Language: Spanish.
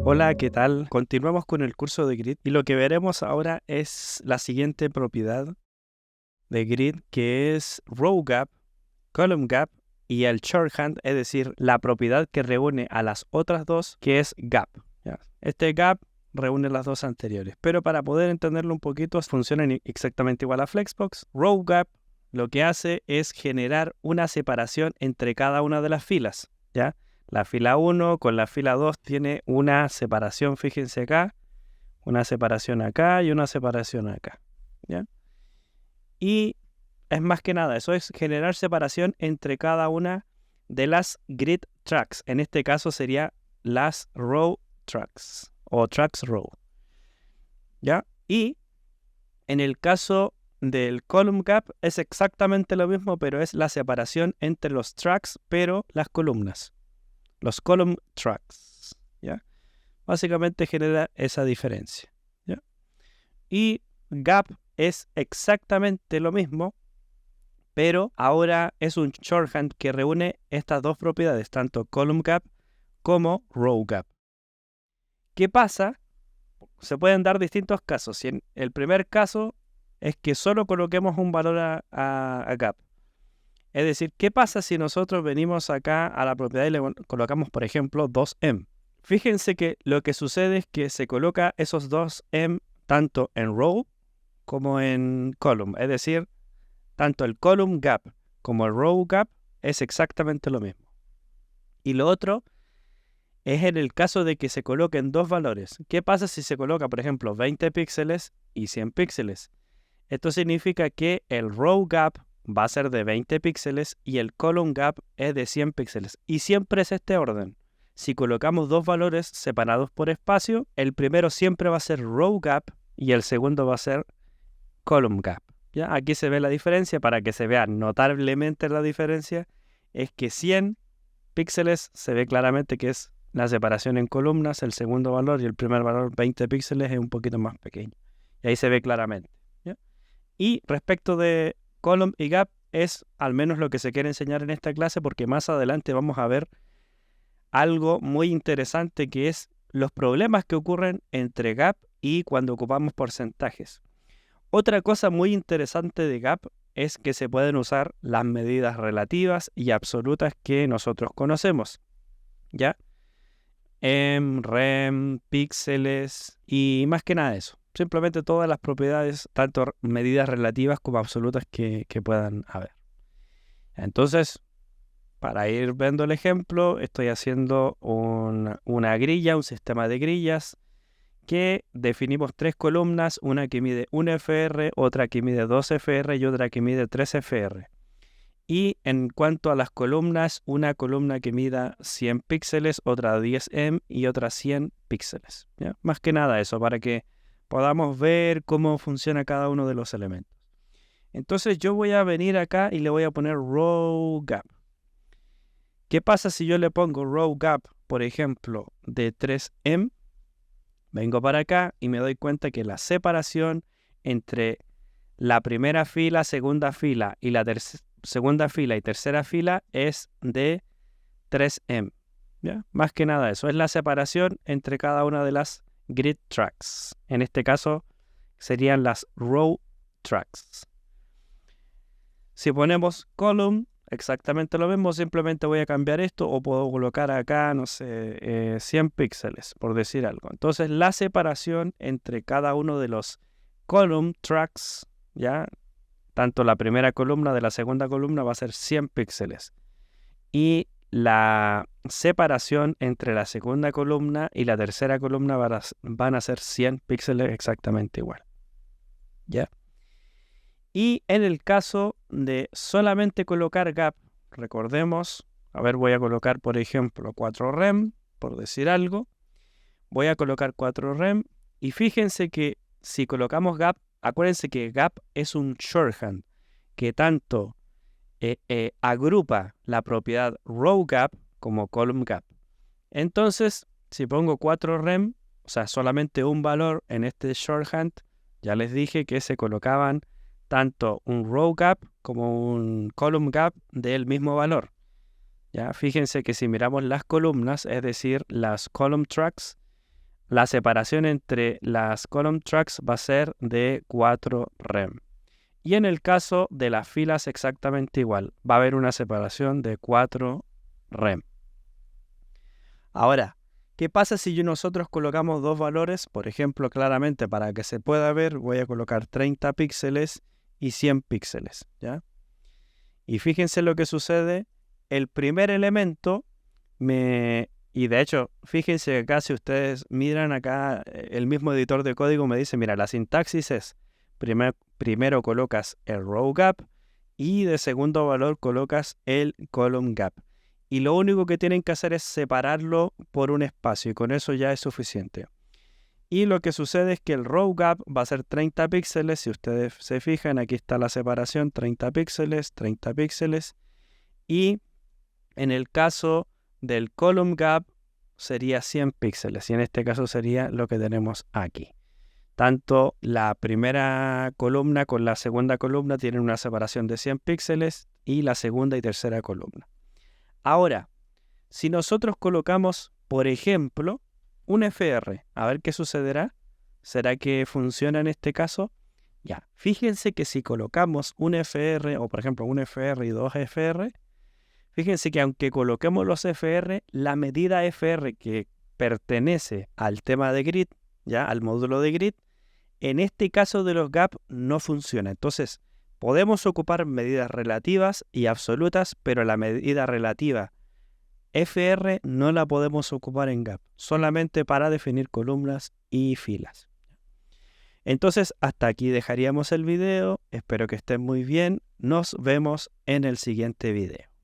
Hola, ¿qué tal? Continuamos con el curso de Grid y lo que veremos ahora es la siguiente propiedad de Grid, que es Row Gap, Column Gap y el Shorthand, es decir, la propiedad que reúne a las otras dos, que es Gap, ¿ya? Este Gap reúne las dos anteriores, pero para poder entenderlo un poquito, funcionan exactamente igual a Flexbox. Row Gap lo que hace es generar una separación entre cada una de las filas, ¿ya? La fila 1 con la fila 2 tiene una separación, fíjense acá, una separación acá y una separación acá, ¿ya? Y es más que nada, eso es generar separación entre cada una de las grid tracks. En este caso sería las row tracks o tracks row, ¿ya? Y en el caso del column gap es exactamente lo mismo, pero es la separación entre los tracks, pero las columnas. Los column tracks, ¿ya? Básicamente genera esa diferencia, ¿ya? Y gap es exactamente lo mismo, pero ahora es un shorthand que reúne estas dos propiedades, tanto column gap como row gap. ¿Qué pasa? Se pueden dar distintos casos. Si en el primer caso es que solo coloquemos un valor a gap. Es decir, ¿qué pasa si nosotros venimos acá a la propiedad y le colocamos, por ejemplo, 2m? Fíjense que lo que sucede es que se coloca esos 2m tanto en row como en column. Es decir, tanto el column gap como el row gap es exactamente lo mismo. Y lo otro es en el caso de que se coloquen dos valores. ¿Qué pasa si se coloca, por ejemplo, 20 píxeles y 100 píxeles? Esto significa que el row gap va a ser de 20 píxeles y el column gap es de 100 píxeles. Y siempre es este orden. Si colocamos dos valores separados por espacio, el primero siempre va a ser row gap y el segundo va a ser column gap, ¿ya? Aquí se ve la diferencia. Para que se vea notablemente la diferencia, es que 100 píxeles se ve claramente que es la separación en columnas, el segundo valor, y el primer valor, 20 píxeles, es un poquito más pequeño. Y ahí se ve claramente, ¿ya? Y respecto de column y gap, es al menos lo que se quiere enseñar en esta clase, porque más adelante vamos a ver algo muy interesante, que es los problemas que ocurren entre gap y cuando ocupamos porcentajes. Otra cosa muy interesante de gap es que se pueden usar las medidas relativas y absolutas que nosotros conocemos, ¿ya? Rem, píxeles y más que nada eso. Simplemente todas las propiedades, tanto medidas relativas como absolutas que puedan haber. Entonces, para ir viendo el ejemplo, estoy haciendo una grilla, un sistema de grillas, que definimos tres columnas, una que mide 1 FR, otra que mide 2 FR y otra que mide 3 FR. Y en cuanto a las columnas, una columna que mida 100 píxeles, otra 10M y otra 100 píxeles, ¿ya? Más que nada eso, para que podamos ver cómo funciona cada uno de los elementos. Entonces yo voy a venir acá y le voy a poner row gap. ¿Qué pasa si yo le pongo row gap, por ejemplo, de 3M? Vengo para acá y me doy cuenta que la separación entre la primera fila, segunda fila y la segunda fila y tercera fila es de 3M, ¿ya? Más que nada eso, es la separación entre cada una de las grid tracks. En este caso serían las row tracks. Si ponemos column, exactamente lo mismo, simplemente voy a cambiar esto o puedo colocar acá, no sé, 100 píxeles, por decir algo. Entonces la separación entre cada uno de los column tracks, ¿ya? Tanto la primera columna de la segunda columna va a ser 100 píxeles. Y la separación entre la segunda columna y la tercera columna van a ser 100 píxeles exactamente igual, ¿ya? Y en el caso de solamente colocar gap, recordemos, a ver, voy a colocar, por ejemplo, 4 rem, por decir algo. Voy a colocar 4 rem y fíjense que si colocamos gap, acuérdense que gap es un shorthand que tanto agrupa la propiedad row gap como column gap. Entonces, si pongo 4 rem, o sea, solamente un valor en este shorthand, ya les dije que se colocaban tanto un row gap como un column gap del mismo valor, ¿ya? Fíjense que si miramos las columnas, es decir, las column tracks, la separación entre las column tracks va a ser de 4 rem. Y en el caso de las filas exactamente igual, va a haber una separación de 4 rem. Ahora, ¿qué pasa si nosotros colocamos dos valores? Por ejemplo, claramente para que se pueda ver, voy a colocar 30 píxeles y 100 píxeles, ¿ya? Y fíjense lo que sucede. El primer elemento y de hecho, fíjense que acá si ustedes miran acá, el mismo editor de código me dice, mira, la sintaxis es, primero colocas el row gap y de segundo valor colocas el column gap. Y lo único que tienen que hacer es separarlo por un espacio y con eso ya es suficiente. Y lo que sucede es que el row gap va a ser 30 píxeles. Si ustedes se fijan, aquí está la separación, 30 píxeles, 30 píxeles. Y en el caso del column gap sería 100 píxeles. Y en este caso sería lo que tenemos aquí. Tanto la primera columna con la segunda columna tienen una separación de 100 píxeles y la segunda y tercera columna. Ahora, si nosotros colocamos, por ejemplo, un FR, a ver qué sucederá. ¿Será que funciona en este caso? Ya, fíjense que si colocamos un FR, o por ejemplo un FR y dos FR, fíjense que aunque coloquemos los FR, la medida FR que pertenece al tema de grid, ya al módulo de grid, en este caso de los gap no funciona. Entonces, podemos ocupar medidas relativas y absolutas, pero la medida relativa FR no la podemos ocupar en gap, solamente para definir columnas y filas. Entonces, hasta aquí dejaríamos el video. Espero que estén muy bien. Nos vemos en el siguiente video.